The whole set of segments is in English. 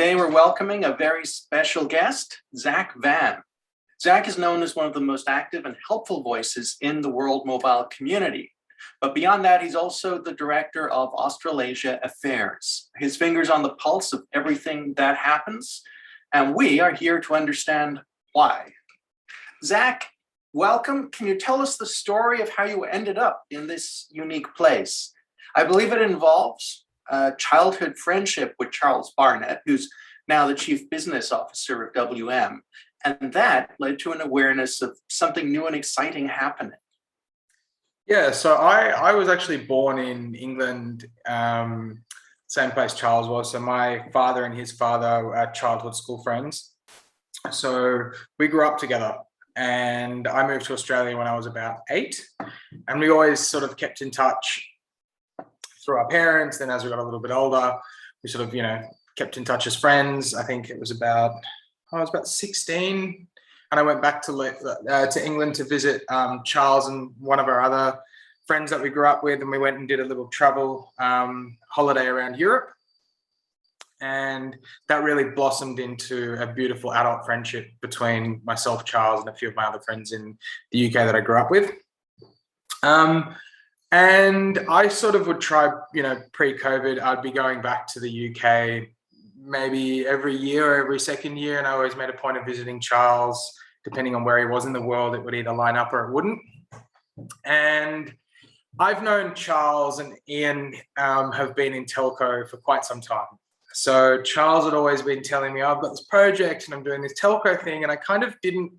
Today we're welcoming a very special guest, Zac Van. Zac is known as one of the most active and helpful voices in the world mobile community. But beyond that, he's also the director of Australasia Affairs. His finger's on the pulse of everything that happens, and we are here to understand why. Zac, welcome. Can you tell us the story of how you ended up in this unique place? I believe it involves a childhood friendship with Charles Barnett, who's now the Chief Business Officer of WM, and that led to an awareness of something new and exciting happening. Yeah, so I was actually born in England, same place Charles was. So my father and his father were childhood school friends. So we grew up together, and I moved to Australia when I was about 8, and we always sort of kept in touch through our parents. Then as we got a little bit older, we sort of, kept in touch as friends. I think it was I was about 16, and I went back to England to visit Charles and one of our other friends that we grew up with, and we went and did a little travel holiday around Europe. And that really blossomed into a beautiful adult friendship between myself, Charles, and a few of my other friends in the UK that I grew up with. And I sort of would try, pre-COVID, I'd be going back to the UK maybe every year or every second year. And I always made a point of visiting Charles. Depending on where he was in the world, it would either line up or it wouldn't. And I've known Charles and Ian have been in telco for quite some time. So Charles had always been telling me, I've got this project and I'm doing this telco thing. And I kind of didn't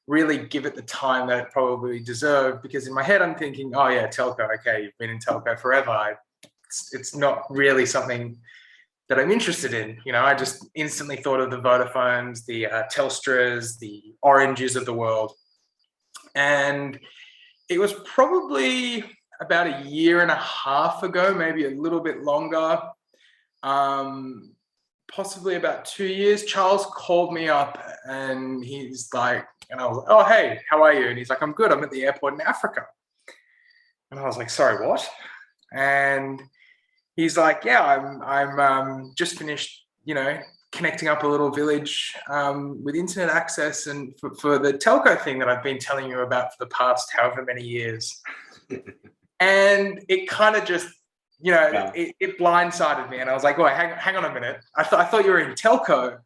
really give it the time that it probably deserved, because in my head I'm thinking, oh yeah, telco, okay, you've been in telco forever. It's not really something that I'm interested in. I just instantly thought of the Vodafones, the Telstras, the Oranges of the world. And it was probably about a year and a half ago, maybe a little bit longer, possibly about 2 years, Charles called me up and he's like, and I was like, oh, hey, how are you? And he's like, I'm good. I'm at the airport in Africa. And I was like, sorry, what? And he's like, yeah, I'm just finished, connecting up a little village with internet access and for the telco thing that I've been telling you about for the past however many years. And it kind of just, it blindsided me. And I was like, oh, hang on a minute. I thought you were in telco.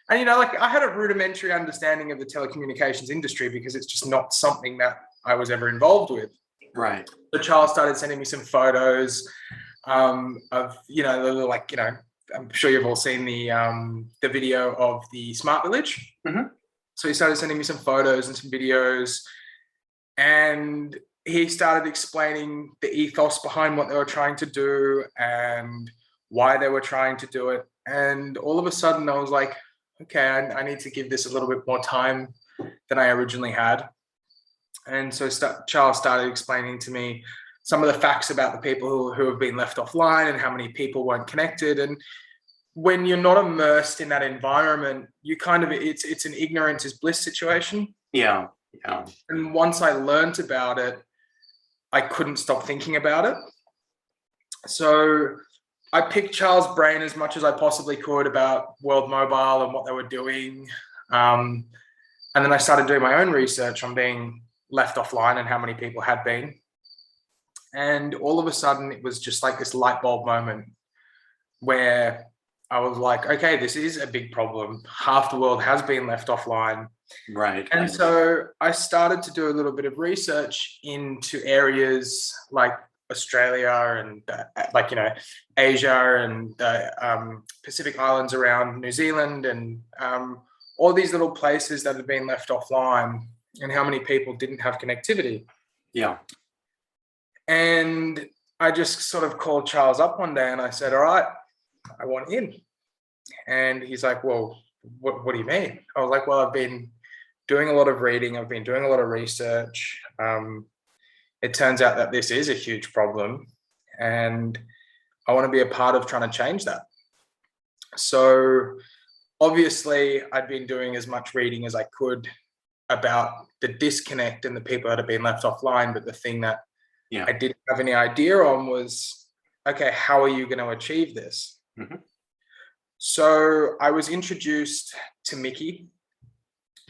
And, I had a rudimentary understanding of the telecommunications industry because it's just not something that I was ever involved with. Right. So Charles started sending me some photos of, I'm sure you've all seen the video of the smart village. Mm-hmm. So he started sending me some photos and some videos, and he started explaining the ethos behind what they were trying to do and why they were trying to do it. And all of a sudden I was like, okay, I need to give this a little bit more time than I originally had. And so Charles started explaining to me some of the facts about the people who have been left offline and how many people weren't connected. And when you're not immersed in that environment, you kind of, it's an ignorance is bliss situation. Yeah. And once I learned about it, I couldn't stop thinking about it. So I picked Charles' brain as much as I possibly could about World Mobile and what they were doing. And then I started doing my own research on being left offline and how many people had been. And all of a sudden, it was just like this light bulb moment where I was like, okay, this is a big problem. Half the world has been left offline. Right. And so I started to do a little bit of research into areas like Australia and Asia and Pacific Islands around New Zealand and all these little places that had been left offline and how many people didn't have connectivity. Yeah. And I just sort of called Charles up one day and I said, all right, I want in. And he's like, well, what do you mean? I was like, well, I've been doing a lot of reading. I've been doing a lot of research. It turns out that this is a huge problem and I want to be a part of trying to change that. So obviously I'd been doing as much reading as I could about the disconnect and the people that have been left offline. But the thing that I didn't have any idea on was, okay, how are you going to achieve this? Mm-hmm. So I was introduced to Mickey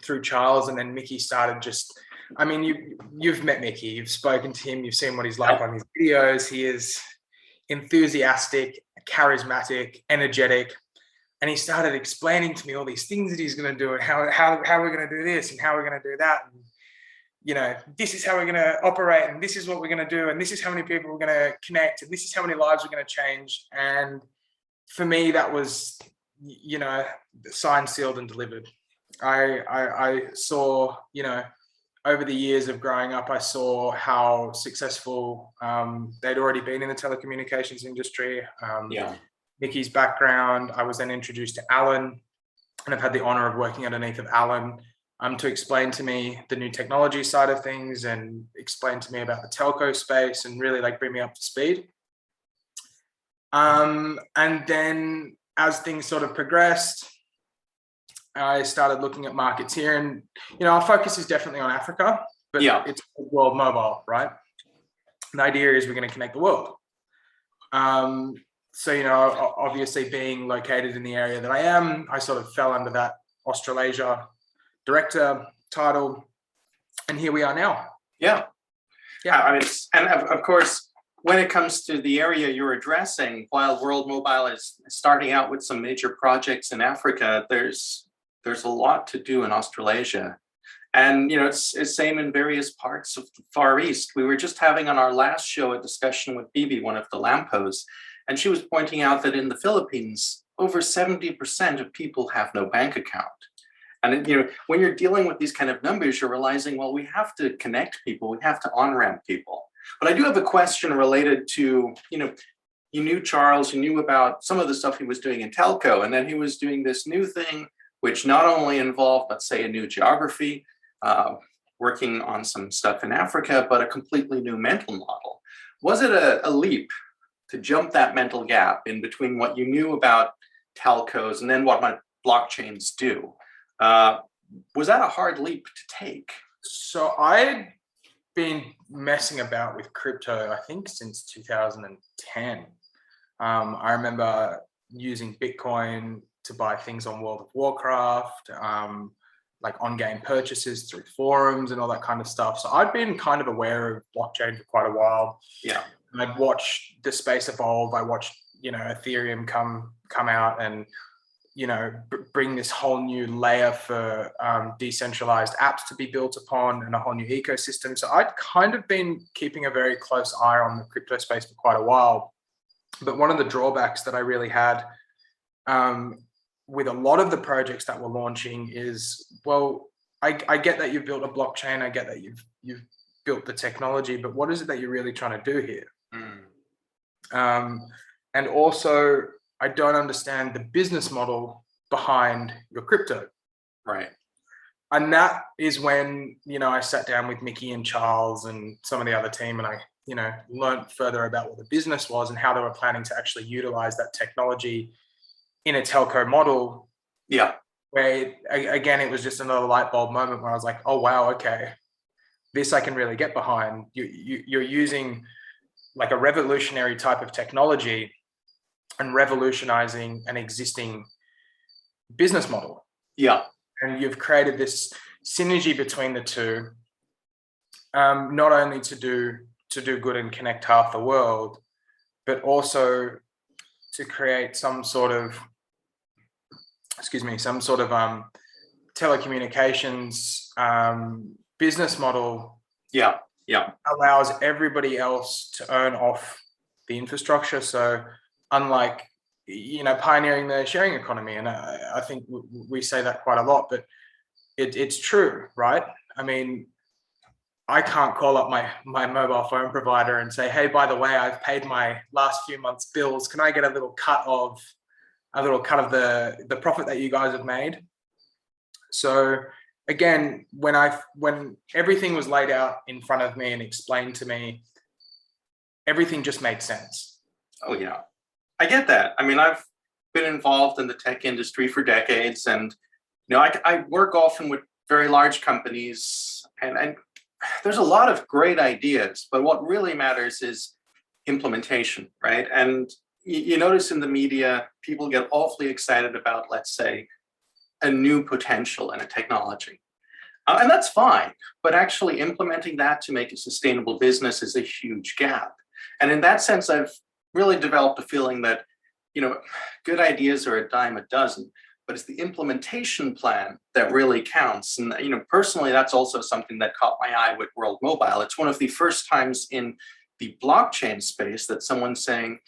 through Charles, and then Mickey started just, I mean, you've met Mickey, you've spoken to him, you've seen what he's like on his videos. He is enthusiastic, charismatic, energetic. And he started explaining to me all these things that he's going to do and how we're going to do this and how we're going to do that. And, you know, this is how we're going to operate and this is what we're going to do. And this is how many people we're going to connect. And this is how many lives we're going to change. And for me, that was, you know, signed, sealed and delivered. I saw, you know, over the years of growing up, I saw how successful they'd already been in the telecommunications industry. Mickey's background. I was then introduced to Alan, and I've had the honor of working underneath of Alan to explain to me the new technology side of things and explain to me about the telco space and really like bring me up to speed. And then as things sort of progressed, I started looking at markets here, and you know, our focus is definitely on Africa, but it's world mobile, right? The idea is we're going to connect the world. So, you know, obviously being located in the area that I am, I sort of fell under that Australasia director title, and here we are now. Yeah. I mean, and of course, when it comes to the area you're addressing, while World Mobile is starting out with some major projects in Africa, there's a lot to do in Australasia. And, you know, it's same in various parts of the Far East. We were just having on our last show a discussion with Bibi, one of the Lampos, and she was pointing out that in the Philippines, over 70% of people have no bank account. And, you know, when you're dealing with these kind of numbers, you're realizing, well, we have to connect people, we have to on-ramp people. But I do have a question related to, you know, you knew Charles, you knew about some of the stuff he was doing in Telco, and then he was doing this new thing, which not only involved, let's say, a new geography, working on some stuff in Africa, but a completely new mental model. Was it a leap to jump that mental gap in between what you knew about telcos and then what blockchains do? Was that a hard leap to take? So I'd been messing about with crypto, I think, since 2010. I remember using Bitcoin to buy things on World of Warcraft, like on-game purchases through forums and all that kind of stuff. So I'd been kind of aware of blockchain for quite a while. Yeah. And I'd watched the space evolve. I watched, you know, Ethereum come out and, you know, bring this whole new layer for decentralized apps to be built upon and a whole new ecosystem. So I'd kind of been keeping a very close eye on the crypto space for quite a while. But one of the drawbacks that I really had with a lot of the projects that we're launching is, well, I get that you've built a blockchain, I get that you've built the technology, but what is it that you're really trying to do here? And also, I don't understand the business model behind your crypto. Right. And that is when, you know, I sat down with Mickey and Charles and some of the other team, and I, you know, learned further about what the business was and how they were planning to actually utilize that technology in a telco model. Yeah. Where, again, it was just another light bulb moment where I was like, oh, wow, okay, this I can really get behind. You're using like a revolutionary type of technology and revolutionizing an existing business model. Yeah. And you've created this synergy between the two, not only to do good and connect half the world, but also to create some sort of telecommunications business model. Yeah. Allows everybody else to earn off the infrastructure. So unlike, you know, pioneering the sharing economy, and I think we say that quite a lot, but it's true, right? I mean, I can't call up my mobile phone provider and say, hey, by the way, I've paid my last few months' bills. Can I get a little cut of the profit that you guys have made? So again, when everything was laid out in front of me and explained to me, everything just made sense. Oh yeah, I get that. I mean, I've been involved in the tech industry for decades, and you know, I work often with very large companies, and there's a lot of great ideas, but what really matters is implementation, right? And you notice in the media, people get awfully excited about, let's say, a new potential in a technology. And that's fine, but actually implementing that to make a sustainable business is a huge gap. And in that sense, I've really developed a feeling that, good ideas are a dime a dozen, but it's the implementation plan that really counts. And, personally, that's also something that caught my eye with World Mobile. It's one of the first times in the blockchain space that someone's saying,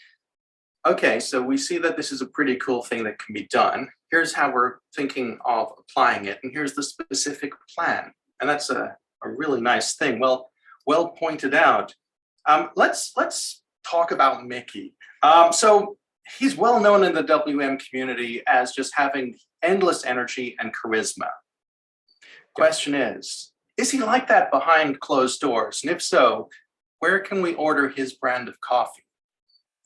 okay, so we see that this is a pretty cool thing that can be done. Here's how we're thinking of applying it, and here's the specific plan. And that's a really nice thing. Well pointed out. Let's talk about Mickey. So he's well known in the WM community as just having endless energy and charisma. Question is he like that behind closed doors? And if so, where can we order his brand of coffee?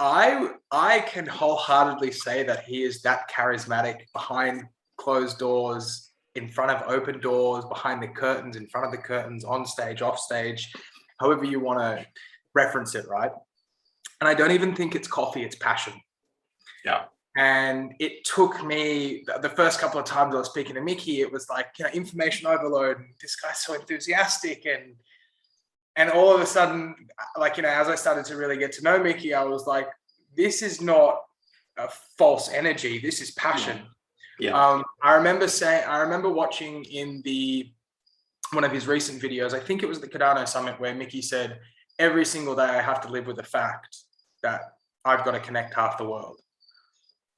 I can wholeheartedly say that he is that charismatic behind closed doors, in front of open doors, behind the curtains, in front of the curtains, on stage, off stage, however you want to reference it, right? And I don't even think it's coffee, it's passion. Yeah. And it took me, the first couple of times I was speaking to Mickey, it was like, information overload. And this guy's so enthusiastic. And all of a sudden, as I started to really get to know Mickey, I was like, this is not a false energy. This is passion. Yeah. I remember watching in one of his recent videos, I think it was the Kudos Summit, where Mickey said, every single day I have to live with the fact that I've got to connect half the world,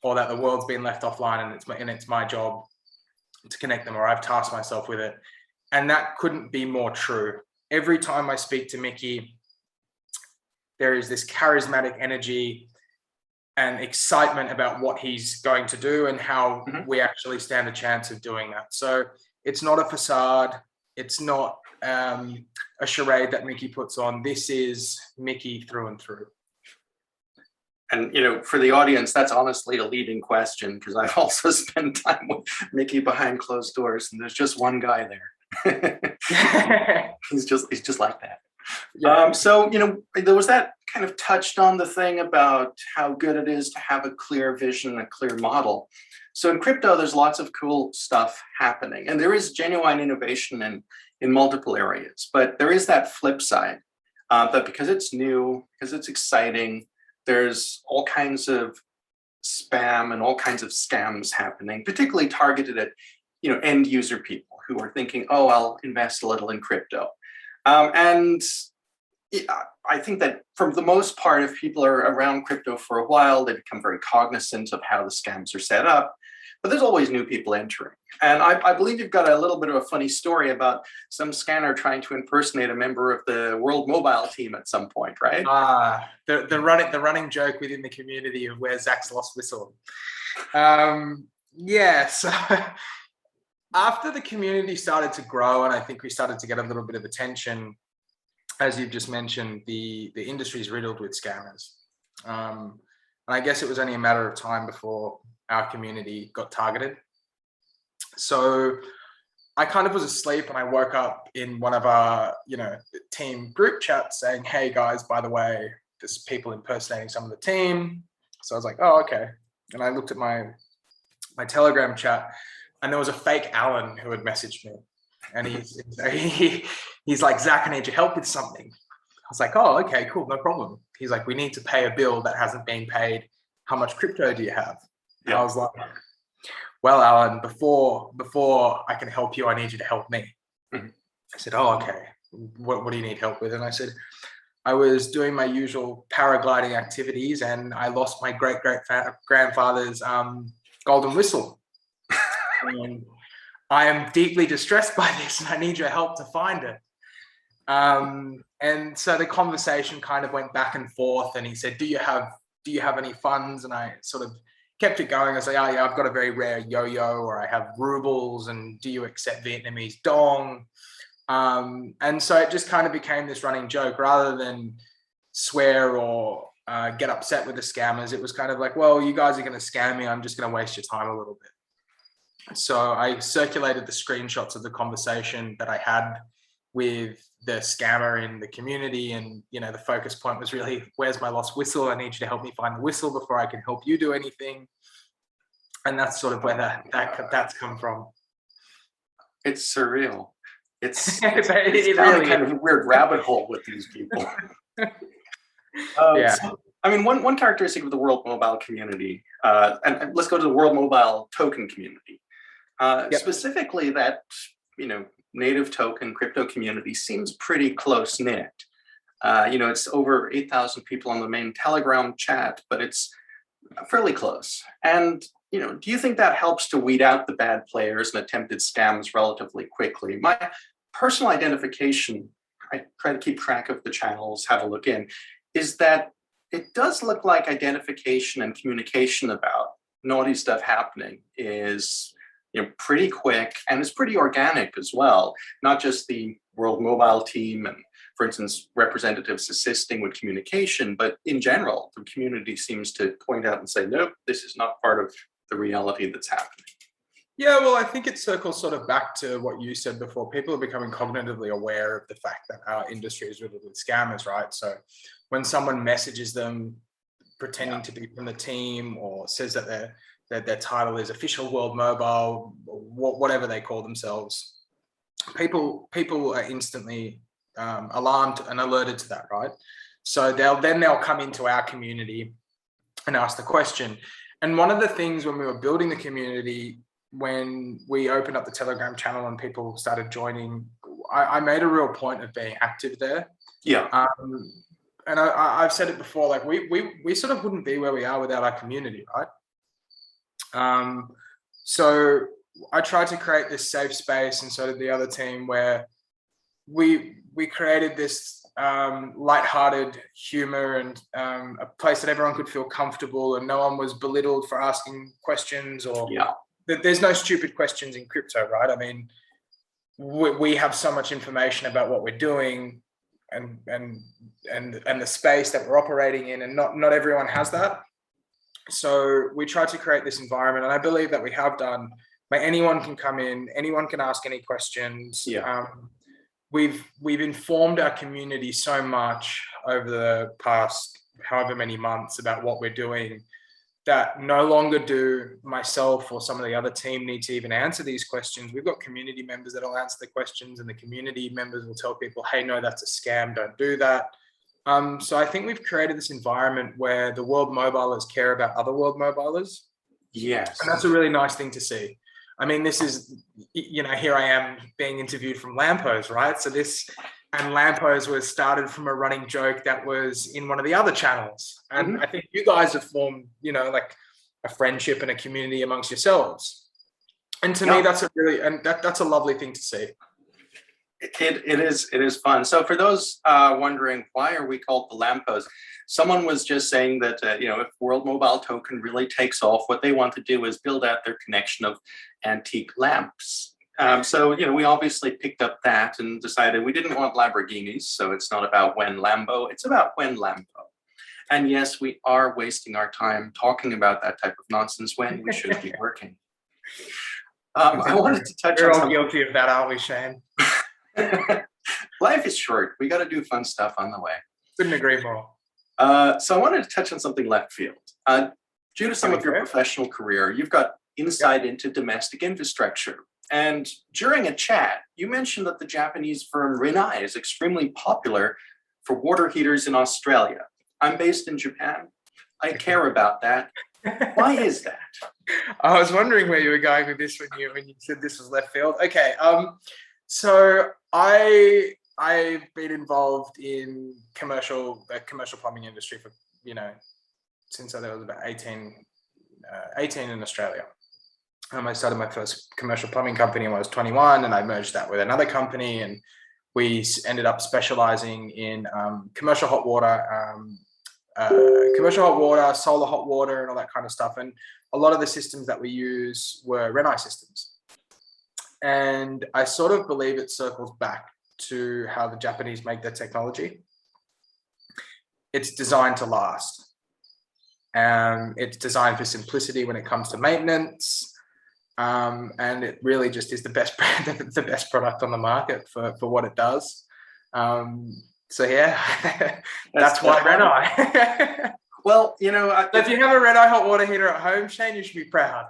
or that the world's been left offline and it's my job to connect them, or I've tasked myself with it. And that couldn't be more true. Every time I speak to Mickey, there is this charismatic energy and excitement about what he's going to do and how we actually stand a chance of doing that. So it's not a facade. It's not a charade that Mickey puts on. This is Mickey through and through. And, for the audience, that's honestly a leading question, because I've also spent time with Mickey behind closed doors, and there's just one guy there. he's just like that. Yeah. So there was that kind of touched on the thing about how good it is to have a clear vision, a clear model. So in crypto, there's lots of cool stuff happening, and there is genuine innovation in multiple areas. But there is that flip side, that because it's new, because it's exciting, there's all kinds of spam and all kinds of scams happening, particularly targeted at end user people who are thinking, oh, I'll invest a little in crypto. And I think that for the most part, if people are around crypto for a while, they become very cognizant of how the scams are set up. But there's always new people entering. And I believe you've got a little bit of a funny story about some scanner trying to impersonate a member of the World Mobile team at some point, right? The running joke within the community of where Zacs lost whistle. So after the community started to grow, and I think we started to get a little bit of attention, as you've just mentioned, the industry is riddled with scammers. And I guess it was only a matter of time before our community got targeted. So I kind of was asleep and I woke up in one of our, team group chats saying, hey guys, by the way, there's people impersonating some of the team. So I was like, oh, okay. And I looked at my Telegram chat, and there was a fake Alan who had messaged me. And he's like, Zach, I need your help with something. I was like, oh, okay, cool, no problem. He's like, we need to pay a bill that hasn't been paid. How much crypto do you have? Yeah. I was like, well, Alan, before I can help you, I need you to help me. I said, oh, okay. What do you need help with? And I said, I was doing my usual paragliding activities and I lost my great-grandfather's golden whistle. And I am deeply distressed by this and I need your help to find it. And so the conversation kind of went back and forth, and he said, do you have any funds? And I sort of kept it going. I was like, oh yeah, I've got a very rare yo-yo, or I have rubles, and do you accept Vietnamese dong? And so it just kind of became this running joke. Rather than swear or get upset with the scammers, it was kind of like, well, you guys are going to scam me, I'm just going to waste your time a little bit. So I circulated the screenshots of the conversation that I had with the scammer in the community, and the focus point was really, where's my lost whistle? I need you to help me find the whistle before I can help you do anything. And that's sort of where that's come from. It's surreal. It's It down really a kind is. of a weird rabbit hole with these people. Yeah. So, I mean, one characteristic of the World Mobile community, and let's go to the World Mobile token community. Yep. Specifically, that native token crypto community seems pretty close knit. It's over 8,000 people on the main Telegram chat, but it's fairly close. And do you think that helps to weed out the bad players and attempted scams relatively quickly? My personal identification, I try to keep track of the channels, have a look in, is that it does look like identification and communication about naughty stuff happening is pretty quick, and it's pretty organic as well. Not just the World Mobile team and, for instance, representatives assisting with communication, but in general, the community seems to point out and say, nope, this is not part of the reality that's happening. Yeah, well, I think it circles sort of back to what you said before. People are becoming cognitively aware of the fact that our industry is riddled with scammers, right? So when someone messages them pretending to be from the team, or says that their title is official World Mobile, or whatever they call themselves, people are instantly alarmed and alerted to that, right? So they'll come into our community and ask the question. And one of the things when we were building the community, when we opened up the Telegram channel and people started joining, I made a real point of being active there. Yeah. And I've said it before, like we sort of wouldn't be where we are without our community, right? So I tried to create this safe space, and so did the other team, where we created this lighthearted humor and a place that everyone could feel comfortable, and no one was belittled for asking questions, or there's no stupid questions in crypto, right? I mean, we have so much information about what we're doing and the space that we're operating in, and not everyone has that. So we tried to create this environment, and I believe that we have done, where anyone can come in, anyone can ask any questions. We've informed our community so much over the past however many months about what we're doing, that no longer do myself or some of the other team need to even answer these questions. We've got community members that will answer the questions, and the community members will tell people, hey, no, that's a scam, don't do that. So I think we've created this environment where the world mobilers care about other world mobilers. Yes. And that's a really nice thing to see. I mean, this is, here I am being interviewed from Lampos, right? So and Lampos was started from a running joke that was in one of the other channels. And I think you guys have formed, like a friendship and a community amongst yourselves. And to me, that's that's a lovely thing to see. It is fun. So for those wondering, why are we called the Lampos? Someone was just saying that, if World Mobile Token really takes off, what they want to do is build out their connection of antique lamps. So, we obviously picked up that and decided we didn't want Lamborghinis. So it's not about when Lambo, it's about when Lampo. And yes, we are wasting our time talking about that type of nonsense when we should be working. I wanted to touch on We're all guilty of that, aren't we, Shane? Life is short. We got to do fun stuff on the way. Couldn't agree more. So I wanted to touch on something left field. Due to some of your professional career, you've got insight into domestic infrastructure. And during a chat, you mentioned that the Japanese firm Rennai is extremely popular for water heaters in Australia. I'm based in Japan. I care about that. Why is that? I was wondering where you were going with this when you said this was left field. Okay. So I've been involved in the commercial plumbing industry for, since I was about 18 in Australia. I started my first commercial plumbing company when I was 21, and I merged that with another company, and we ended up specializing in commercial hot water, solar hot water, and all that kind of stuff. And a lot of the systems that we use were Rennai systems. And I sort of believe it circles back to how the Japanese make their technology. It's designed to last. It's designed for simplicity when it comes to maintenance. And it really just is the best the best product on the market for what it does. So yeah, that's why Rennai. Well, you know, if you have a Rennai hot water heater at home, Shane, you should be proud.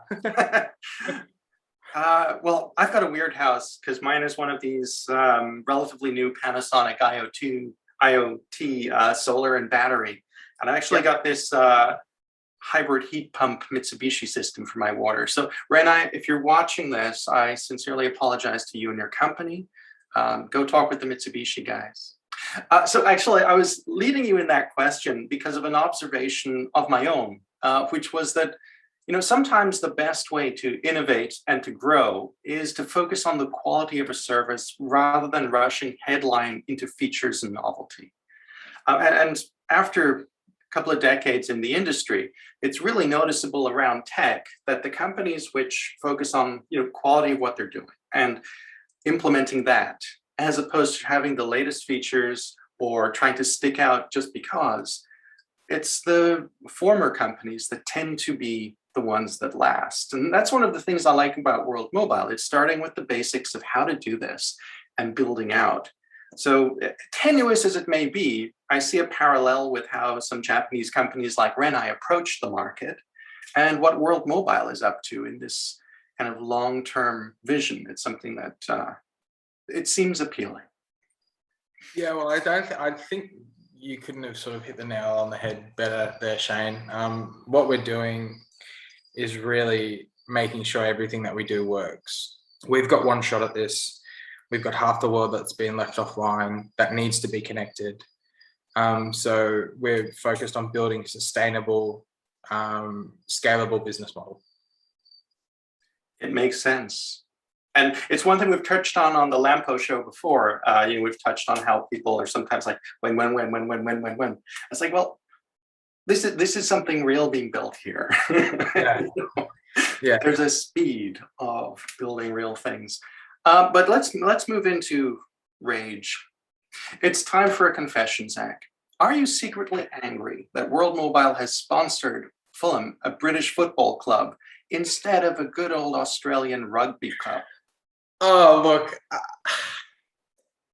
Well, I've got a weird house because mine is one of these relatively new Panasonic IoT solar and battery. And I actually got this hybrid heat pump Mitsubishi system for my water. So Rennai, if you're watching this, I sincerely apologize to you and your company. Go talk with the Mitsubishi guys. So actually, I was leading you in that question because of an observation of my own, which was that, you know, sometimes the best way to innovate and to grow is to focus on the quality of a service rather than rushing headline into features and novelty. And after a couple of decades in the industry, it's really noticeable around tech that the companies which focus on, you know, quality of what they're doing and implementing that, as opposed to having the latest features or trying to stick out just because, it's the former companies that tend to be the ones that last. And that's one of the things I like about World Mobile. It's starting with the basics of how to do this and building out. So tenuous as it may be, I see a parallel with how some Japanese companies like Rennai approach the market and what World Mobile is up to in this kind of long-term vision. It's something that it seems appealing. Yeah, well, I think you couldn't have sort of hit the nail on the head better there, Shane. What we're doing is really making sure everything that we do works. We've got one shot at this. We've got half the world that's been left offline that needs to be connected. So we're focused on building a sustainable, scalable business model. It makes sense. And it's one thing we've touched on the Lampo show before. You know, we've touched on how people are sometimes like, when. It's like, well, this is something real being built here. Yeah. You know? Yeah. There's a speed of building real things. But let's move into rage. It's time for a confession, Zac. Are you secretly angry that World Mobile has sponsored Fulham, a British football club, instead of a good old Australian rugby club? Oh, look,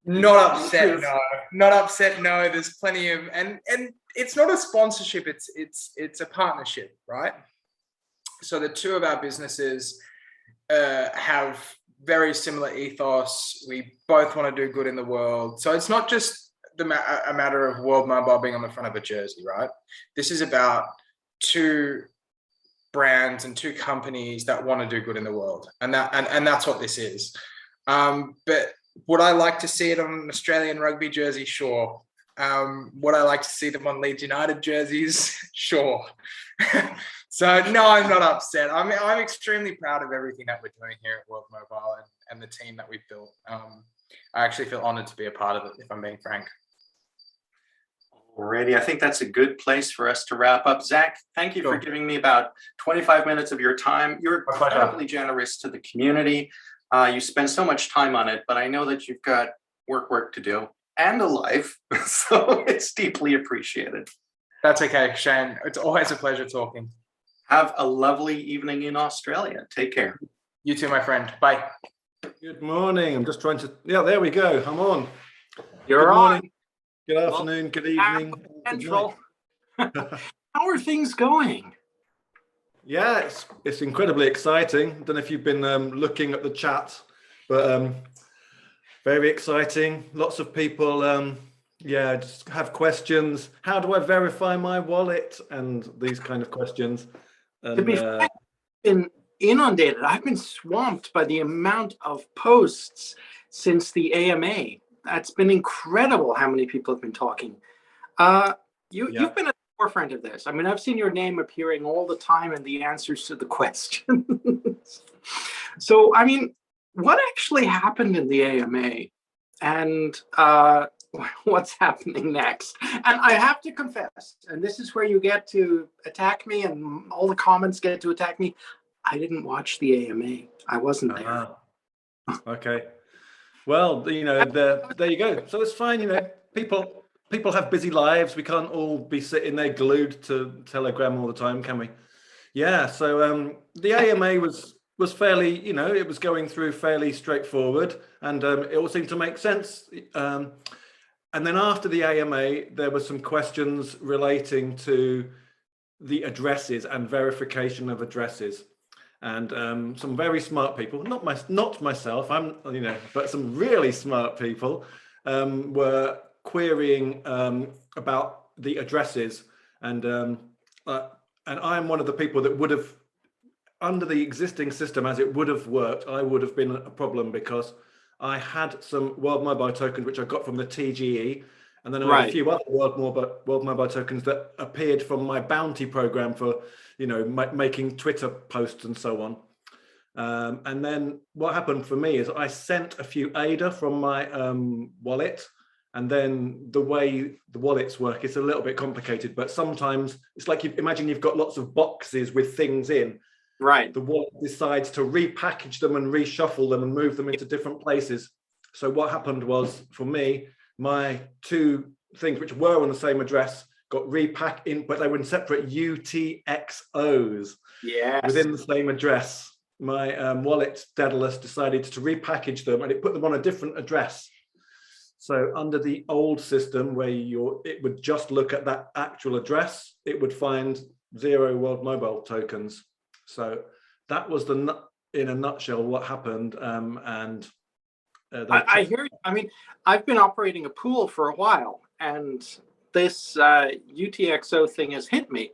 not upset. No, not upset. No, there's plenty of, and it's not a sponsorship. It's a partnership, right? So the two of our businesses have very similar ethos. We both want to do good in the world. So it's not just a matter of World Mobile being on the front of a jersey, right? This is about two brands and two companies that want to do good in the world, and that's what this is. But would I like to see it on an Australian rugby jersey? Sure. Would I like to see them on Leeds United jerseys? Sure. So no, I'm not upset. I'm extremely proud of everything that we're doing here at World Mobile and the team that we've built. I actually feel honored to be a part of it, if I'm being frank. Alrighty, I think that's a good place for us to wrap up. Zac, thank you for giving me about 25 minutes of your time. You're incredibly generous to the community. You spend so much time on it, but I know that you've got work to do and a life, so it's deeply appreciated. That's okay, Shane. It's always a pleasure talking. Have a lovely evening in Australia. Take care. You too, my friend. Bye. Good morning. I'm just trying to, yeah, there we go. I'm on. You're good morning. on. Good afternoon, good evening. Central. How are things going? Yeah, it's incredibly exciting. Don't know if you've been looking at the chat, but very exciting. Lots of people, yeah, just have questions. How do I verify my wallet? And these kind of questions. And, to be frank, I've been inundated. I've been swamped by the amount of posts since the AMA. That's been incredible how many people have been talking. You've been at the forefront of this. I mean, I've seen your name appearing all the time in the answers to the questions. So, I mean, what actually happened in the AMA and what's happening next? And I have to confess, and this is where you get to attack me and all the comments get to attack me. I didn't watch the AMA. I wasn't there. Okay. Well, you know, there you go. So it's fine. You know, people have busy lives. We can't all be sitting there glued to Telegram all the time, can we? Yeah. So the AMA was was fairly, it was going through fairly straightforward, and it all seemed to make sense. And then after the AMA, there were some questions relating to the addresses and verification of addresses. And some very smart people, not myself, but some really smart people were querying about the addresses. And I'm one of the people that would have, under the existing system as it would have worked, I would have been a problem, because I had some World Mobile tokens which I got from the TGE, and then I had a few other World Mobile tokens that appeared from my bounty program for, making Twitter posts and so on. And then what happened for me is I sent a few ADA from my wallet, and then the way the wallets work, it's a little bit complicated, but sometimes it's like, imagine you've got lots of boxes with things in. Right. The wallet decides to repackage them and reshuffle them and move them into different places. So what happened was, for me, my two things which were on the same address got repacked in, but they were in separate UTXOs within the same address. My wallet Daedalus decided to repackage them, and it put them on a different address. So under the old system, where it would just look at that actual address, it would find 0 World Mobile tokens. So that was in a nutshell what happened. I hear you. I mean, I've been operating a pool for a while, and this UTXO thing has hit me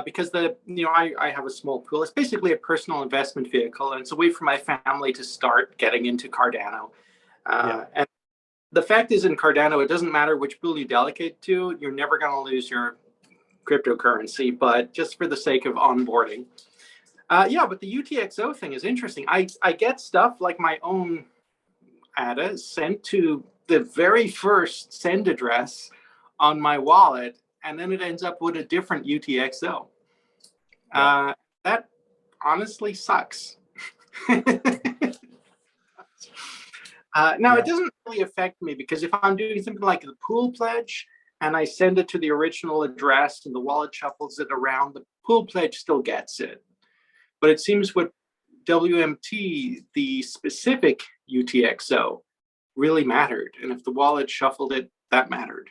because I have a small pool. It's basically a personal investment vehicle, and it's a way for my family to start getting into Cardano. And the fact is, in Cardano, it doesn't matter which pool you delegate to, you're never going to lose your cryptocurrency, but just for the sake of onboarding. But the UTXO thing is interesting. I get stuff like my own ADA sent to the very first send address on my wallet, and then it ends up with a different UTXO. That honestly sucks. Now, it doesn't really affect me, because if I'm doing something like the pool pledge and I send it to the original address and the wallet shuffles it around, the pool pledge still gets it. But it seems with WMT, the specific UTXO really mattered. And if the wallet shuffled it, that mattered.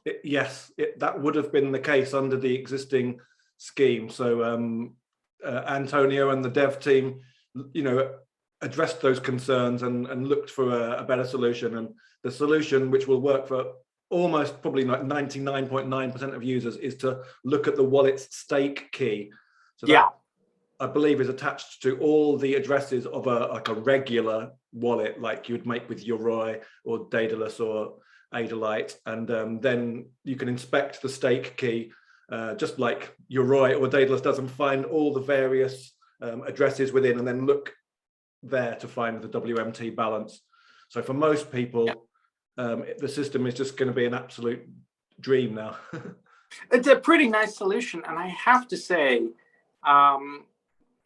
That would have been the case under the existing scheme. So Antonio and the dev team, addressed those concerns and looked for a better solution. And the solution, which will work for almost probably like 99.9% of users, is to look at the wallet's stake key. So that, I believe, is attached to all the addresses of a regular wallet, like you would make with Yoroi or Daedalus or Adalite, and then you can inspect the stake key, just like Yoroi or Daedalus does, and find all the various addresses within, and then look there to find the WMT balance. So for most people, the system is just going to be an absolute dream now. It's a pretty nice solution, and I have to say,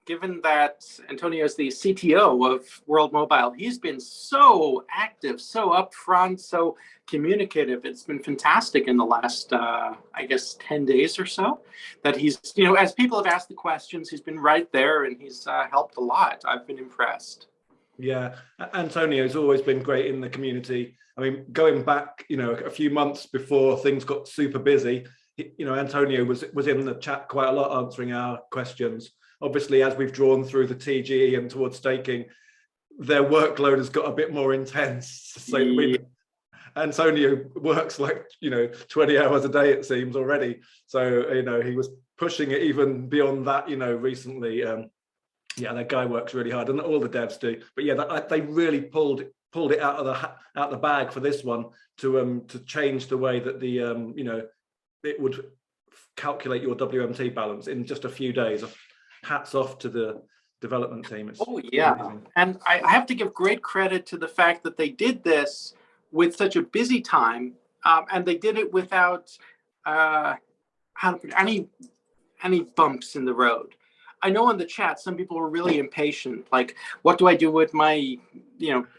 given that Antonio is the CTO of World Mobile, he's been so active, so upfront, so communicative. It's been fantastic in the last, 10 days or so, that he's, as people have asked the questions, he's been right there, and he's helped a lot. I've been impressed. Yeah, Antonio's always been great in the community. I mean, going back, a few months before things got super busy, Antonio was in the chat quite a lot, answering our questions. Obviously, as we've drawn through the TGE and towards staking, their workload has got a bit more intense. So Antonio works 20 hours a day, it seems, already. So, he was pushing it even beyond that, recently. That guy works really hard, and all the devs do. But they really pulled it out of the bag for this one to change the way that the it would calculate your WMT balance in just a few days. Hats off to the development team. It's amazing. And I have to give great credit to the fact that they did this with such a busy time, and they did it without any bumps in the road. I know in the chat some people were really impatient, like, what do I do with my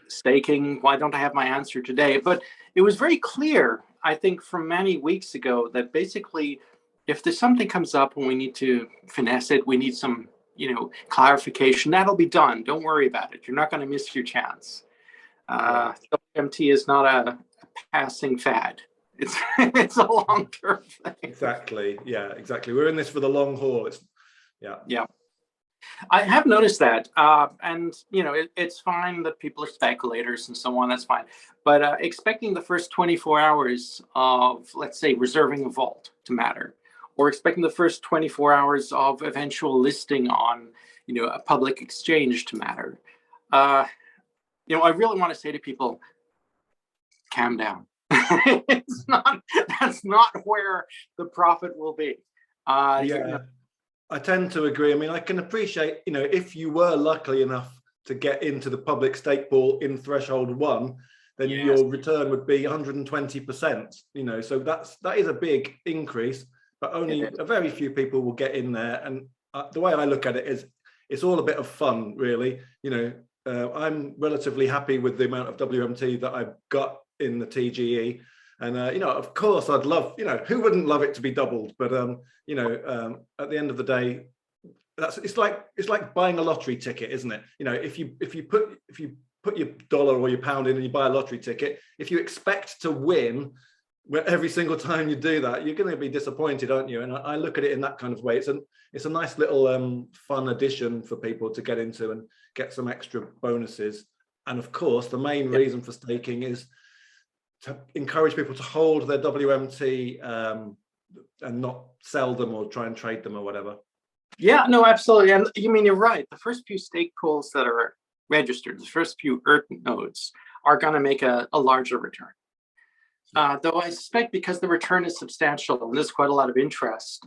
staking? Why don't I have my answer today? But it was very clear, I think, from many weeks ago, that basically, if there's something comes up and we need to finesse it, we need some clarification. That'll be done. Don't worry about it. You're not going to miss your chance. WMT is not a passing fad. It's a long-term thing. Exactly. Yeah, exactly. We're in this for the long haul. Yeah. I have noticed that, and it's fine that people are speculators and so on. That's fine, but expecting the first 24 hours of, let's say, reserving a vault to matter, or expecting the first 24 hours of eventual listing on, a public exchange to matter. I really want to say to people, calm down. That's not where the profit will be. I tend to agree. I mean, I can appreciate, if you were lucky enough to get into the public stake pool in threshold 1, then your return would be 120%, so that is a big increase, but only a very few people will get in there. And the way I look at it is it's all a bit of fun, really. I'm relatively happy with the amount of WMT that I've got in the TGE. And, of course, I'd love, who wouldn't love it to be doubled? But, at the end of the day, it's like buying a lottery ticket, isn't it? If you put your dollar or your pound in and you buy a lottery ticket, if you expect to win every single time you do that, you're going to be disappointed, aren't you? And I look at it in that kind of way. It's a nice little fun addition for people to get into and get some extra bonuses. And of course, the main reason for staking is to encourage people to hold their WMT and not sell them or try and trade them or whatever. Yeah, no, absolutely. And you're right. The first few stake pools that are registered, the first few ERT nodes are going to make a larger return. Though I suspect because the return is substantial and there's quite a lot of interest,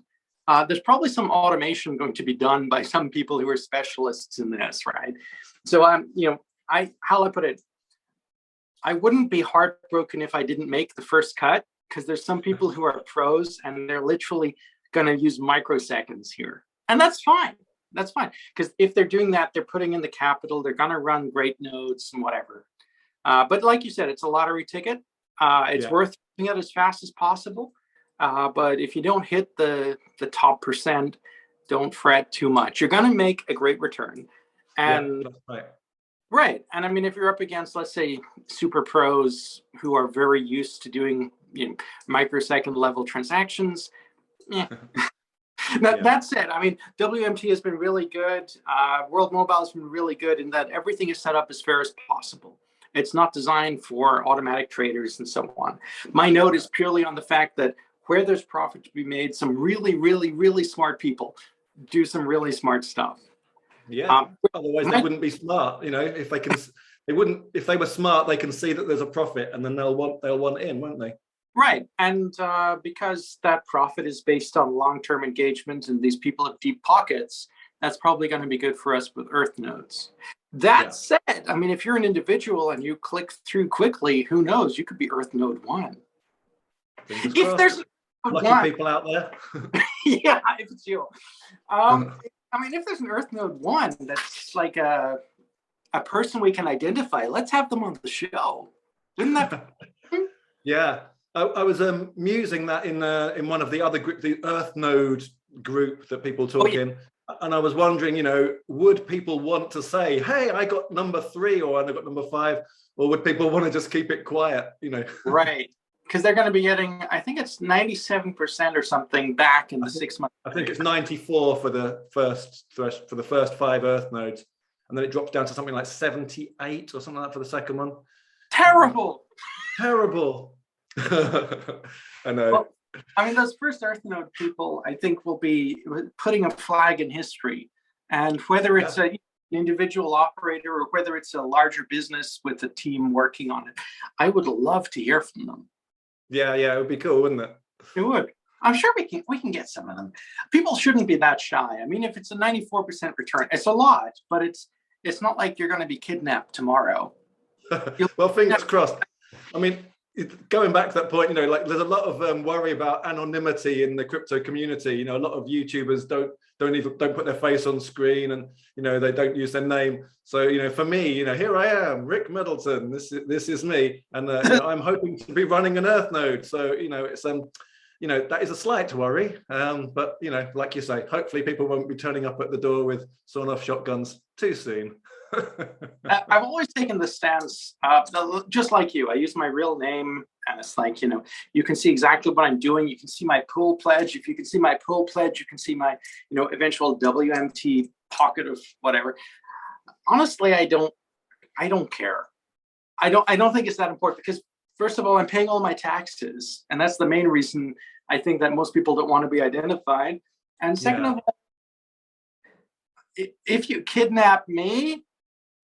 there's probably some automation going to be done by some people who are specialists in this, right? So, how I put it, I wouldn't be heartbroken if I didn't make the first cut, because there's some people who are pros and they're literally going to use microseconds here. And that's fine. That's fine. Because if they're doing that, they're putting in the capital, they're going to run great nodes and whatever. But like you said, it's a lottery ticket. It's worth doing it as fast as possible. But if you don't hit the top percent, don't fret too much. You're going to make a great return. And that's right. Right. And if you're up against, let's say, super pros who are very used to doing microsecond level transactions, That said, WMT has been really good. World Mobile has been really good in that everything is set up as fair as possible. It's not designed for automatic traders and so on. My note is purely on the fact that where there's profit to be made, some really, really, really smart people do some really smart stuff. Yeah. Otherwise, they wouldn't be smart. If they can, they wouldn't. If they were smart, they can see that there's a profit, and then they'll want in, won't they? Right. And because that profit is based on long-term engagement and these people have deep pockets, that's probably going to be good for us with ERT nodes. That said, if you're an individual and you click through quickly, who knows? You could be ERT node 1. If there's lucky people out there. Yeah, if it's you. If there's an ERT node 1 that's like a person we can identify, let's have them on the show. Isn't that? Yeah. I was musing that in one of the other group, the ERT node group that people talk in, and I was wondering, would people want to say, "Hey, I got number 3" or "I got number 5," or would people want to just keep it quiet? Right, because they're going to be getting, I think it's 97% or something back in the 6 months. I think it's 94 for the first 5 ERT nodes, and then it drops down to something like 78 or something like that for the second one. Terrible. I know. Well, those first ERT node people, I think, will be putting a flag in history. And whether it's an individual operator or whether it's a larger business with a team working on it, I would love to hear from them. Yeah, it would be cool, wouldn't it? It would. I'm sure we can get some of them. People shouldn't be that shy. If it's a 94% return, it's a lot, but it's not like you're going to be kidnapped tomorrow. Well, fingers crossed. Going back to that point, there's a lot of worry about anonymity in the crypto community. A lot of YouTubers don't put their face on screen, and they don't use their name. So for me, here I am, Rick Middleton. This is me, and I'm hoping to be running an ERT node. So you know, that is a slight worry. But, you know, like you say, hopefully people won't be turning up at the door with sawn-off shotguns too soon. I've always taken the stance, just like you. I use my real name, and it's like, you know, you can see exactly what I'm doing. You can see my pool pledge. If you can see my pool pledge, you can see my, you know, eventual WMT pocket of whatever. Honestly, I don't care. I don't think it's that important because, first of all, I'm paying all my taxes, and that's the main reason I think that most people don't want to be identified. And second of all, if you kidnap me,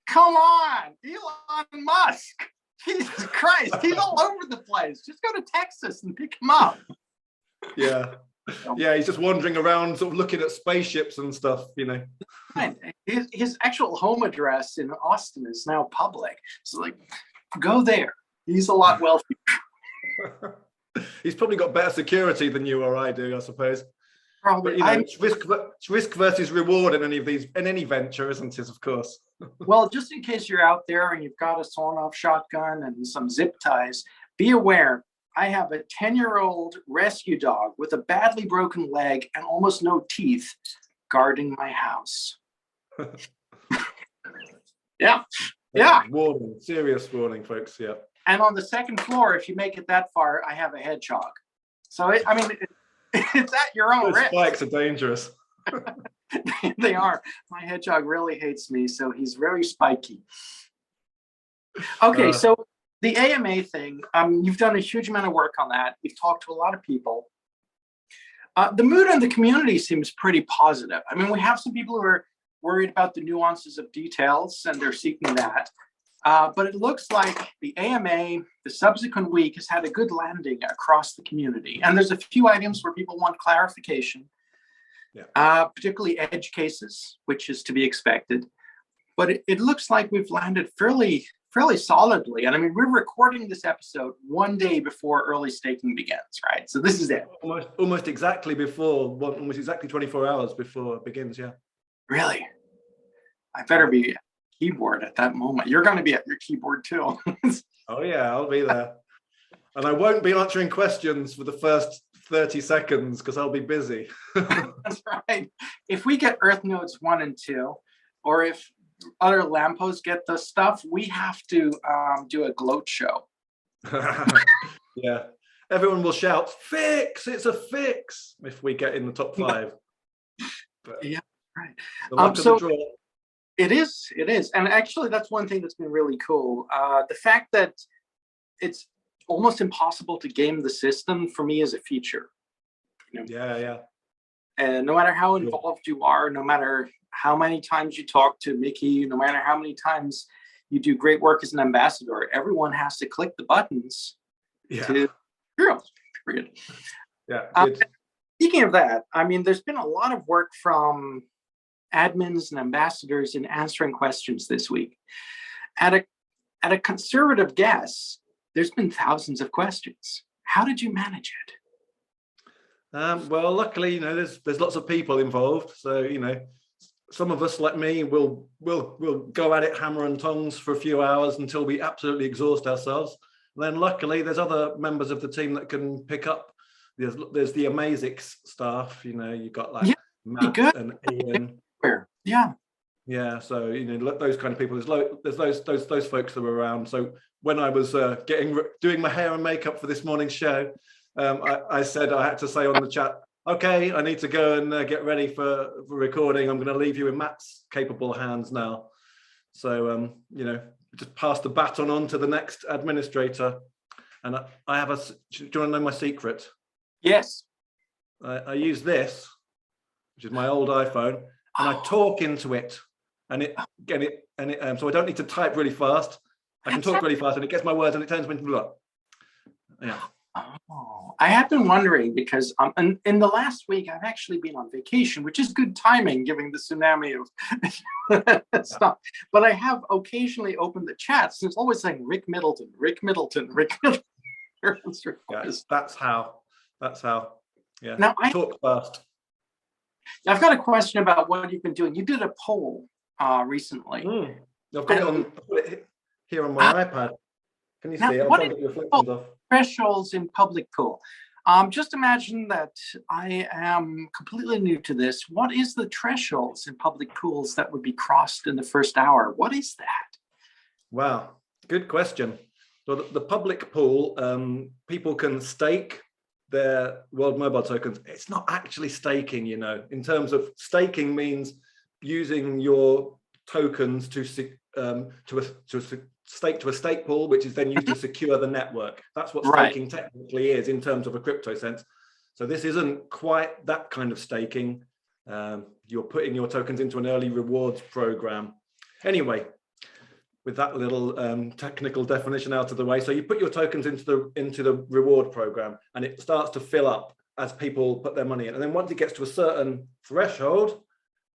come on, Elon Musk. Jesus Christ, he's all over the place. Just go to Texas and pick him up. Yeah. Yeah, he's just wandering around, sort of looking at spaceships and stuff, you know. His actual home address in Austin is now public. So, like, go there. He's a lot wealthier. He's probably got better security than you or I do, I suppose. Probably. But, you know, it's risk versus reward in any venture, isn't it? Of course. Well, just in case you're out there and you've got a sawn-off shotgun and some zip ties, be aware. I have a 10-year-old rescue dog with a badly broken leg and almost no teeth guarding my house. Yeah. Warning, serious warning, folks. Yeah. And on the second floor, if you make it that far, I have a hedgehog. So, it's at your own risk. Spikes are dangerous. They are. My hedgehog really hates me, so he's very spiky. Okay, so the AMA thing, you've done a huge amount of work on that. You've talked to a lot of people. The mood in the community seems pretty positive. I mean, we have some people who are worried about the nuances of details, and they're seeking that. But it looks like the AMA, the subsequent week, has had a good landing across the community. And there's a few items where people want clarification, particularly edge cases, which is to be expected. But it looks like we've landed fairly solidly. And I mean, we're recording this episode one day before early staking begins, right? So this is it. Almost exactly 24 hours before it begins, yeah. Really? I better be at the keyboard at that moment. You're going to be at your keyboard too. Oh yeah, I'll be there. And I won't be answering questions for the first 30 seconds because I'll be busy. That's right. If we get Earth nodes 1 and 2, or if other Lampos get the stuff, we have to do a gloat show. Yeah. Everyone will shout, "Fix! It's a fix!" if we get in the top 5. But yeah, right. The luck of the draw. It is. And actually, that's one thing that's been really cool. The fact that it's almost impossible to game the system for me is a feature. You know? Yeah. And no matter how involved you are, no matter how many times you talk to Mickey, no matter how many times you do great work as an ambassador, everyone has to click the buttons to period. Yeah. Speaking of that, I mean, there's been a lot of work from admins and ambassadors in answering questions this week. At a conservative guess, there's been thousands of questions. How did you manage it? Well, luckily, you know, there's lots of people involved. So, you know, some of us like me will go at it hammer and tongs for a few hours until we absolutely exhaust ourselves. And then luckily there's other members of the team that can pick up. There's the Amazix staff, you know, you've got like Matt and Ian. Yeah, so you know those kind of people. There's those folks that were around. So when I was doing my hair and makeup for this morning's show, I said I had to say on the chat, okay, I need to go and get ready for recording. I'm going to leave you in Matt's capable hands now. So you know, just pass the baton on to the next administrator. And I have do you want to know my secret? Yes. I use this, which is my old iPhone, and I talk into it. And so I don't need to type really fast. I can talk really fast, and it gets my words, and it turns me into blah. Yeah. Oh, I have been wondering because in the last week I've actually been on vacation, which is good timing given the tsunami of stuff. But I have occasionally opened the chats, and it's always saying Rick Middleton. Yes, that's how. Yeah. Now talk fast. I've got a question about what you've been doing. You did a poll recently. I've got it put it here on my iPad. Can you see it? I'm trying to get your reflections off. Thresholds in public pool. Just imagine that I am completely new to this. What is the thresholds in public pools that would be crossed in the first hour? What is that? Wow, good question. So the public pool, people can stake their World Mobile tokens. It's not actually staking, you know, in terms of staking means using your tokens to stake to a stake pool, which is then used to secure the network. That's what staking technically is in terms of a crypto sense. So this isn't quite that kind of staking. You're putting your tokens into an early rewards program. Anyway, with that little technical definition out of the way, so you put your tokens into the reward program, and it starts to fill up as people put their money in. And then once it gets to a certain threshold,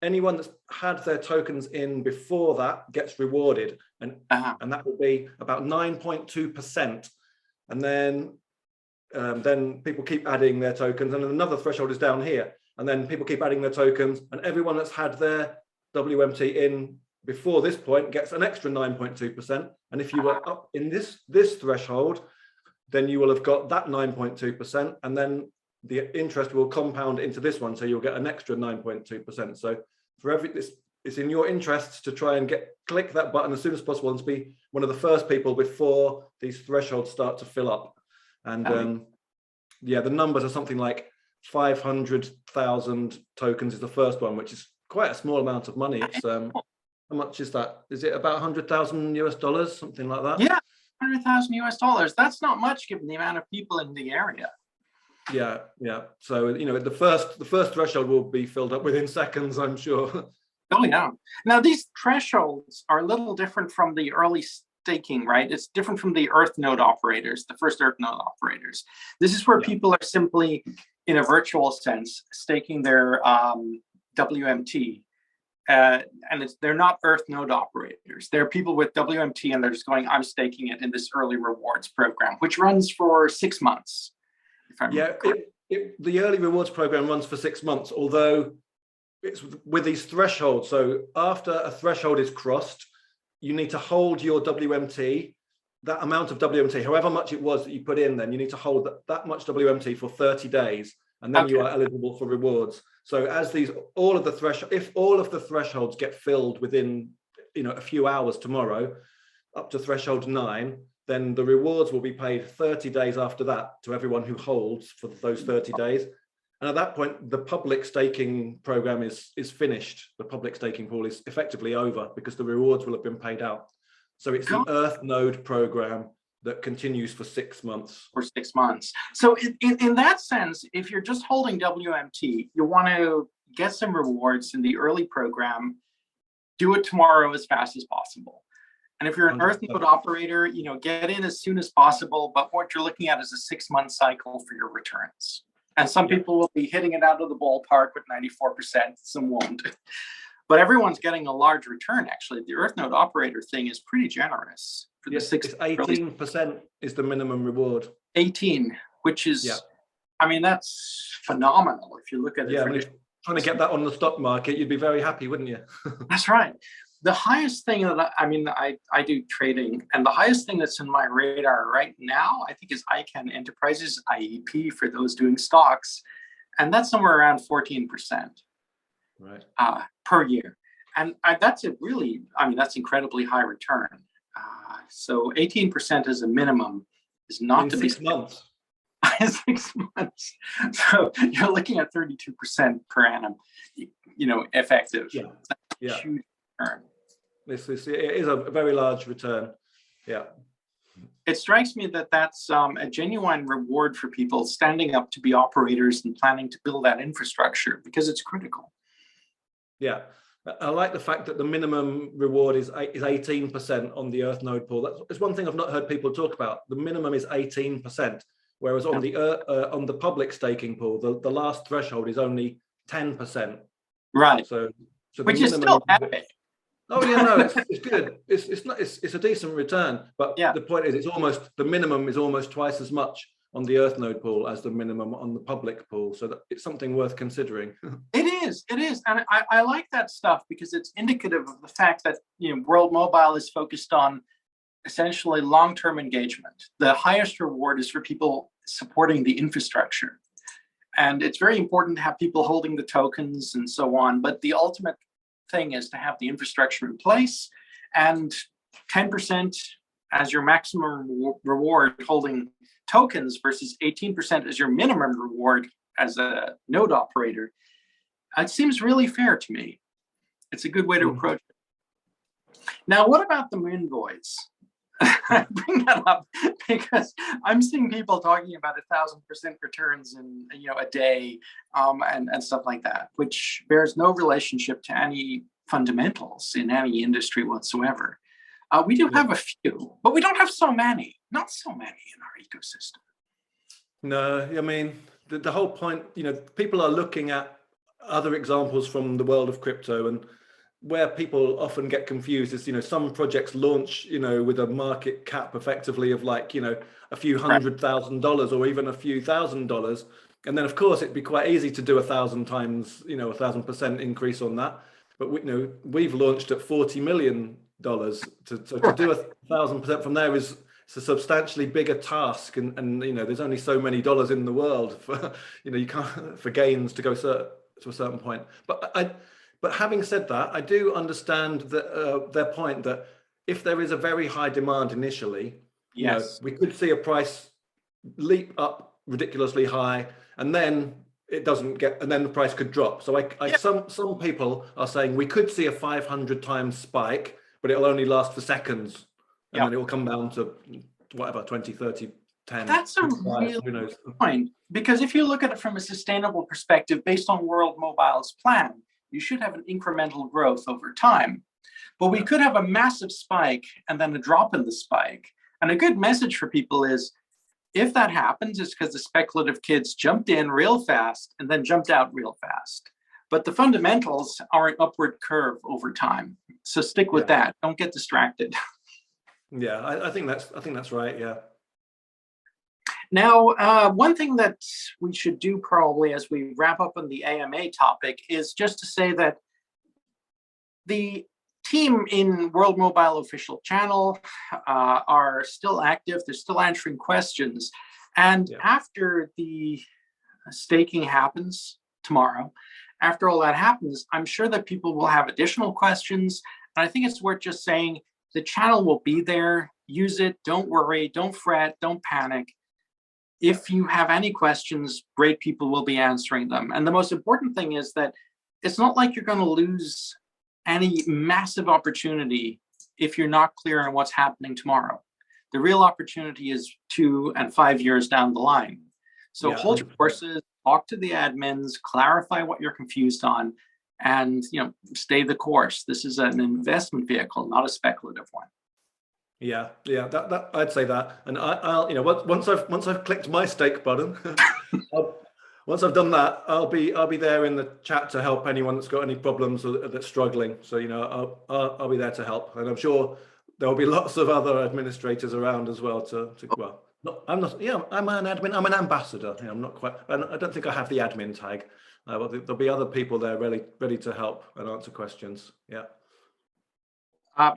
anyone that's had their tokens in before that gets rewarded, and that will be about 9.2%. And then people keep adding their tokens, and another threshold is down here, and then people keep adding their tokens, and everyone that's had their WMT in before this point gets an extra 9.2%. And if you were up in this threshold, then you will have got that 9.2%, and then the interest will compound into this one, so you'll get an extra 9.2%. So for it's in your interests to try and click that button as soon as possible and to be one of the first people before these thresholds start to fill up. And yeah, the numbers are something like 500,000 tokens is the first one, which is quite a small amount of money. It's how much is that? Is it about $100,000 US, something like that? Yeah, $100,000 US. That's not much given the amount of people in the area. Yeah, yeah. So, you know, the first threshold will be filled up within seconds, I'm sure. Oh, yeah. Now, these thresholds are a little different from the early staking, right? It's different from the Earth node operators, the first Earth node operators. This is where people are simply, in a virtual sense, staking their WMT. And they're not Earth node operators. They're people with WMT, and they're just going, I'm staking it in this early rewards program, which runs for 6 months. Yeah, the early rewards program runs for 6 months, although it's with these thresholds. So after a threshold is crossed, you need to hold your WMT, that amount of WMT, however much it was that you put in, then you need to hold that much WMT for 30 days, and then you are eligible for rewards. So as if all of the thresholds get filled within, you know, a few hours tomorrow, up to threshold 9, then the rewards will be paid 30 days after that to everyone who holds for those 30 days. And at that point, the public staking program is finished. The public staking pool is effectively over because the rewards will have been paid out. So it's the Earth node program that continues for 6 months. For 6 months. So in that sense, if you're just holding WMT, you want to get some rewards in the early program, do it tomorrow as fast as possible. And if you're an Earth node operator, you know, get in as soon as possible, but what you're looking at is a 6-month cycle for your returns. And some people will be hitting it out of the ballpark with 94%, some won't. But everyone's getting a large return, actually. The Earth node operator thing is pretty generous. For the 18% is the minimum reward. 18, which is, I mean, that's phenomenal if you look at it. Yeah, I mean, trying to get that on the stock market, you'd be very happy, wouldn't you? That's right. The highest thing that I do trading, and the highest thing that's in my radar right now, I think, is ICANN Enterprises, IEP, for those doing stocks, and that's somewhere around 14%, right, per year, and that's a really, I mean, that's incredibly high return. So 18% as a minimum is not in to 6 be months. 6 months. So you're looking at 32% per annum, you know, effective. Yeah, yeah. Huge return. It is a very large return. Yeah. It strikes me that that's a genuine reward for people standing up to be operators and planning to build that infrastructure, because it's critical. Yeah. I like the fact that the minimum reward is 18% on the Earth node pool. That's one thing I've not heard people talk about. The minimum is 18%, whereas on the public staking pool, the last threshold is only 10%. Right. So which is still epic. Oh yeah, no, it's good. It's a decent return, but the point is, the minimum is almost twice as much on the Earth node pool as the minimum on the public pool. So it's something worth considering. It is, and I like that stuff because it's indicative of the fact that, you know, World Mobile is focused on essentially long-term engagement. The highest reward is for people supporting the infrastructure. And it's very important to have people holding the tokens and so on. But the ultimate thing is to have the infrastructure in place, and 10% as your maximum reward holding tokens versus 18% as your minimum reward as a node operator. It seems really fair to me. It's a good way to approach it. Now, what about the moon boys? I bring that up because I'm seeing people talking about 1,000% returns in a day and stuff like that, which bears no relationship to any fundamentals in any industry whatsoever. We do have a few, but we don't have so many, not so many in our ecosystem. No, I mean, the whole point, people are looking at other examples from the world of crypto, and where people often get confused is, some projects launch, with a market cap effectively of like, a few $100,000 or even a few $1,000. And then of course it'd be quite easy to do 1,000 times, 1,000% increase on that. But we've launched at $40 million. To do 1,000% from there is a substantially bigger task, and there's only so many dollars in the world for you can't for gains to go to a certain point. But having said that, I do understand that their point that if there is a very high demand initially, yes, we could see a price leap up ridiculously high, and then it doesn't get, and then the price could drop. So some people are saying we could see a 500 times spike, but it'll only last for seconds, and then it will come down to whatever, 20, 30, 10. That's a real point, because if you look at it from a sustainable perspective, based on World Mobile's plan, you should have an incremental growth over time. But we could have a massive spike and then a drop in the spike. And a good message for people is, if that happens, it's because the speculative kids jumped in real fast and then jumped out real fast. But the fundamentals are an upward curve over time. So stick with that. Don't get distracted. Yeah, I think that's right. Yeah. Now, one thing that we should do probably as we wrap up on the AMA topic is just to say that the team in World Mobile Official Channel are still active. They're still answering questions. And after the staking happens tomorrow, after all that happens, I'm sure that people will have additional questions. And I think it's worth just saying the channel will be there. Use it. Don't worry. Don't fret. Don't panic. If you have any questions, great people will be answering them. And the most important thing is that it's not like you're going to lose any massive opportunity if you're not clear on what's happening tomorrow. The real opportunity is 2 and 5 years down the line. So hold your horses, talk to the admins, clarify what you're confused on, and stay the course. This is an investment vehicle, not a speculative one. Yeah, that I'd say that. And I'll once I've clicked my stake button, once I've done that, I'll be there in the chat to help anyone that's got any problems or that's struggling. So I'll be there to help, and I'm sure there will be lots of other administrators around as well. I'm an admin. I'm an ambassador. I'm not quite. I don't think I have the admin tag. But there'll be other people there ready to help and answer questions. Yeah. I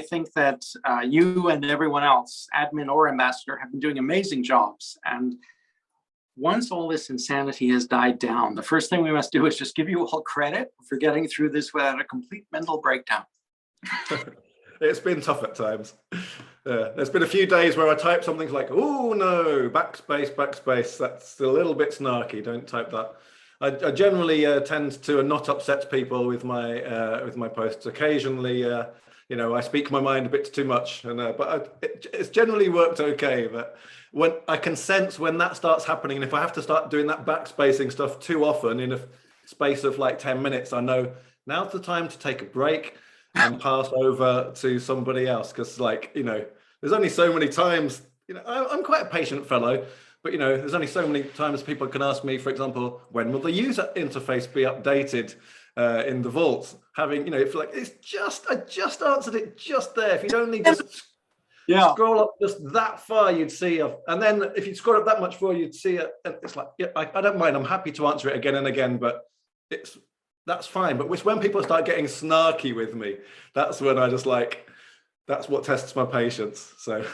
think that you and everyone else, admin or ambassador, have been doing amazing jobs. And once all this insanity has died down, the first thing we must do is just give you all credit for getting through this without a complete mental breakdown. It's been tough at times. There's been a few days where I type something like, "Oh no, backspace." That's a little bit snarky. Don't type that. I generally tend to not upset people with my posts. Occasionally, I speak my mind a bit too much, but it's generally worked okay. But when I can sense when that starts happening, and if I have to start doing that backspacing stuff too often in a space of like 10 minutes, I know now's the time to take a break and pass over to somebody else, because there's only so many times. I'm quite a patient fellow. But there's only so many times people can ask me, for example, when will the user interface be updated in the vault? Having, it's like I just answered it just there. If you'd only just scroll up just that far, you'd see and then if you scroll up that much further, you'd see it. It's like, I don't mind. I'm happy to answer it again and again, but that's fine. But when people start getting snarky with me, that's when I just that's what tests my patience. So.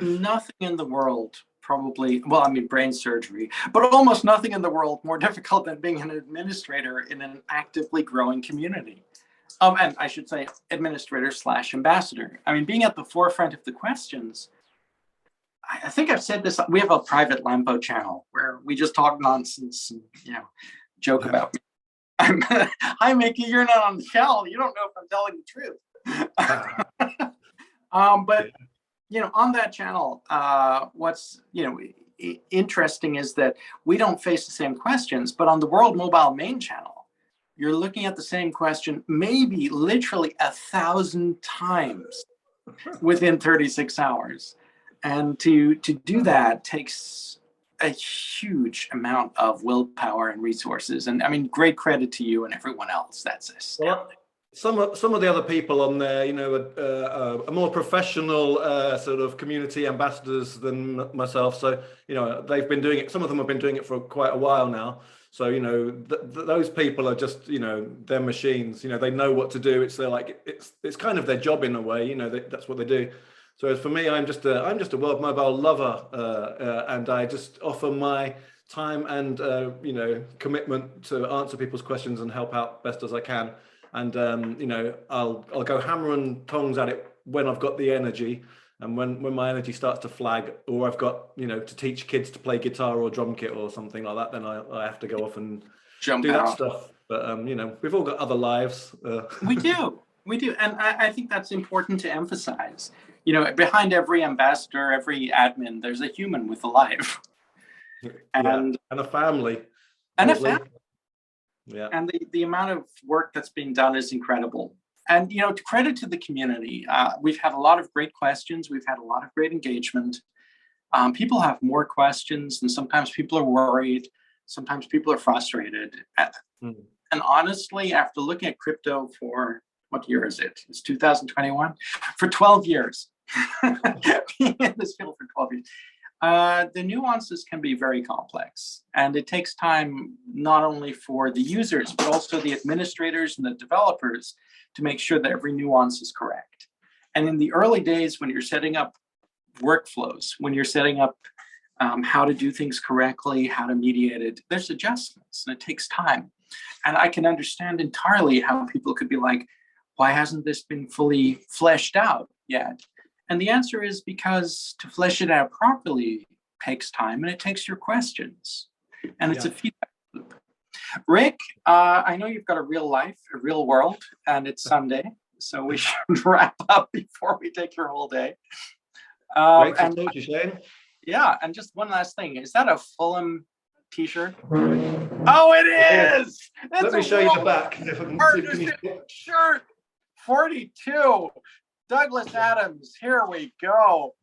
Nothing in the world probably, well, I mean, brain surgery, but almost nothing in the world more difficult than being an administrator in an actively growing community. And I should say administrator / ambassador. I mean, being at the forefront of the questions, I think I've said this, we have a private Lampo channel where we just talk nonsense and, joke about me. Hi, Mickey, you're not on the channel. You don't know if I'm telling the truth. But on that channel, what's interesting is that we don't face the same questions, but on the World Mobile main channel, you're looking at the same question maybe literally 1,000 times within 36 hours. And to do that takes a huge amount of willpower and resources. And I mean, great credit to you and everyone else. That's astounding. Some of the other people on there, are more professional sort of community ambassadors than myself. So, they've been doing it. Some of them have been doing it for quite a while now. So, those people are just, they're machines. They know what to do. It's kind of their job in a way. That's what they do. So as for me, I'm just a World Mobile lover, and I just offer my time and commitment to answer people's questions and help out best as I can. And I'll go hammer and tongs at it when I've got the energy, and when my energy starts to flag, or I've got to teach kids to play guitar or drum kit or something like that, then I have to go off and do that stuff. But we've all got other lives. We do, and I think that's important to emphasize. Behind every ambassador, every admin, there's a human with a life, and a family, and a family. Yeah. And the amount of work that's being done is incredible. And, to credit to the community, we've had a lot of great questions. We've had a lot of great engagement. People have more questions, and sometimes people are worried. Sometimes people are frustrated. And honestly, after looking at crypto for, what year is it? It's 2021. For 12 years, being in this field for 12 years. The nuances can be very complex, and it takes time not only for the users, but also the administrators and the developers to make sure that every nuance is correct. And in the early days, when you're setting up workflows, when you're setting up how to do things correctly, how to mediate it, there's adjustments, and it takes time. And I can understand entirely how people could be like, why hasn't this been fully fleshed out yet? And the answer is because to flesh it out properly takes time, and it takes your questions. And it's a feedback loop. Rick, I know you've got a real life, a real world, and it's Sunday, so we should wrap up before we take your whole day. Great to talk to you, Shane. Yeah, and just one last thing. Is that a Fulham t-shirt? Oh, it is! Let me show you the back. Shirt 42. Douglas Adams, here we go.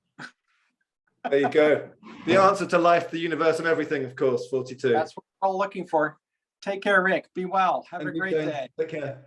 There you go. The answer to life, the universe, and everything, of course, 42. That's what we're all looking for. Take care, Rick. Be well. Have a great day. Take care.